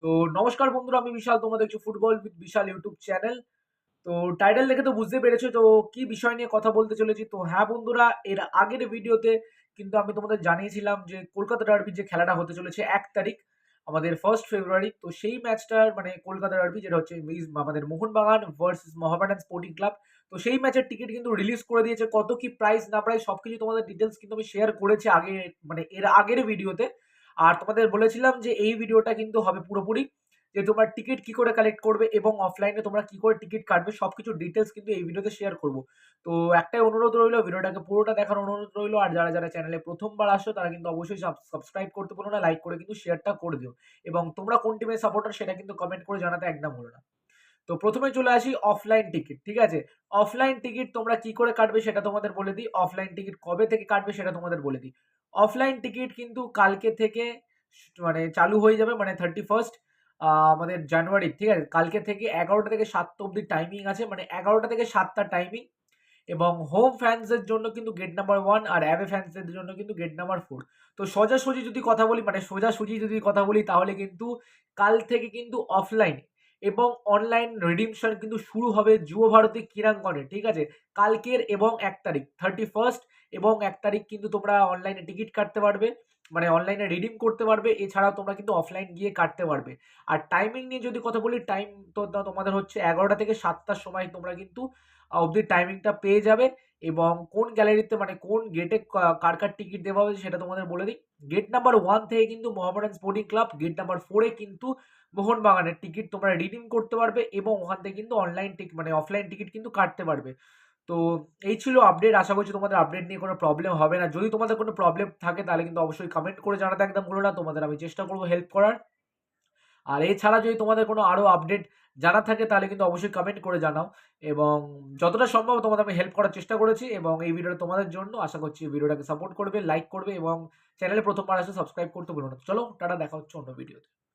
তো নমস্কার বন্ধুরা, আমি বিশাল। তোমরা দেখছো football with Vishal YouTube channel. তো টাইটেল দেখে তো বুঝতে পেরেছো তো কি বিষয় নিয়ে কথা বলতে চলেছি। তো হ্যাঁ বন্ধুরা, এর আগের ভিডিওতে কিন্তু আমি তোমাদের জানিয়েছিলাম যে কলকাতা ডার্বি যে খেলাটা হতে চলেছে ১ তারিখ আমাদের 1st ফেব্রুয়ারি। তো সেই ম্যাচটার মানে কলকাতা ডার্বি যেটা হচ্ছে আমাদের Mohun Bagan versus Mohammedan sporting club. তো সেই ম্যাচের টিকিট কিন্তু রিলিজ করে দিয়েছে। কত কি প্রাইস না প্রাইস সবকিছু তোমাদের ডিটেইলস কিন্তু আমি শেয়ার করেছি আগে, মানে এর আগের ভিডিওতে। আর তোমাদের বলেছিলাম যে এই ভিডিওটা কিন্তু হবে পুরোপুরি যে তোমরা টিকিট কি করে কালেক্ট করবে এবং অফলাইনে তোমরা কি করে টিকিট কাটবে সবকিছু ডিটেইলস কিন্তু এই ভিডিওতে শেয়ার করব। তো একটাই অনুরোধ রইলো, ভিডিওটাকে পুরোটা দেখার অনুরোধ রইলো। আর যারা চ্যানেলে প্রথমবার আসছো তারা কিন্তু অবশ্যই সাবস্ক্রাইব করতে ভুলো না, লাইক করে কিন্তু শেয়ারটা করে দিও। এবং তোমরা কোন টিমের সাপোর্টার সেটা কিন্তু কমেন্ট করে জানাতে একদম ভুলো না। তো প্রথমে চলে আসি অফলাইন টিকিট, ঠিক আছে? অফলাইন টিকিট তোমরা কি করে কাটবে সেটা তোমাদের বলে দিই। অফলাইন টিকিট কবে থেকে কাটবে সেটা তোমাদের বলে দিই। অফলাইন টিকিট কিন্তু কালকে থেকে মানে চালু হয়ে যাবে, মানে 31st আমাদের জানুয়ারি, ঠিক আছে? কালকে থেকে ১১টা থেকে ৭টা অব্দি টাইমিং আছে। মানে ১১টা থেকে ৭টা টাইমিং। এবং হোম ফ্যানসদের জন্য কিন্তু গেট নাম্বার 1 আর অ্যাওয়ে ফ্যানসদের জন্য কিন্তু গেট নাম্বার 4। তো সোজাসুজি যদি কথা বলি, মানে সোজাসুজি যদি কথা বলি তাহলে কিন্তু কাল থেকে কিন্তু অফলাইন এবং অনলাইন রিডিমশন কিন্তু শুরু হবে যুব ভারতী ক্রীড়াঙ্গনে, ঠিক আছে? কালকের এবং ১ তারিখ 31st এবং ১ তারিখ কিন্তু তোমরা অনলাইনে টিকিট কাটতে পারবে। মানে অনলাইনে রিডিম করতে পারবে। এছাড়াও তোমরা কিন্তু অফলাইন গিয়ে কাটতে পারবে। আর টাইমিং নিয়ে যদি কথা বলি, টাইম তো তোমাদের হচ্ছে ১১টা থেকে ৭টার সময় তোমরা কিন্তু অবধি টাইমিংটা পেয়ে যাবে। এবং কোন গ্যালারিতে মানে কোন গেটে কার টিকিট দেওয়া হয়েছে সেটা তোমাদের বলে দিই। গেট নাম্বার 1 থেকে কিন্তু Mohammedan sporting club, gate number 4 এ কিন্তু মোহনবাগানের টিকিট তোমরা রিডিম করতে পারবে এবং ওখান থেকে কিন্তু মানে অফলাইন টিকিট কিন্তু কাটতে পারবে। তো এই ছিল আপডেট। আশা করছি তোমাদের আপডেট নিয়ে কোনো প্রবলেম হবে না। যদি তোমাদের কোনো প্রবলেম থাকে তাহলে কিন্তু অবশ্যই কমেন্ট করে জানাতে একদম ভুলো না। তোমাদের আমি চেষ্টা করব হেল্প করার। আর এছাড়া যদি তোমাদের কোনো আরো আপডেট জানার থাকে তাহলে কিন্তু অবশ্যই কমেন্ট করে জানাও। এবং যতটা সম্ভব তোমাদের আমি হেল্প করার চেষ্টা করেছি এবং এই ভিডিওটা তোমাদের জন্য। আশা করছি ভিডিওটাকে সাপোর্ট করবে, লাইক করবে এবং চ্যানেলে প্রথমবার আসলে সাবস্ক্রাইব করতে ভুলো না। চলো টাটা, দেখা হচ্ছে অন্য ভিডিওতে।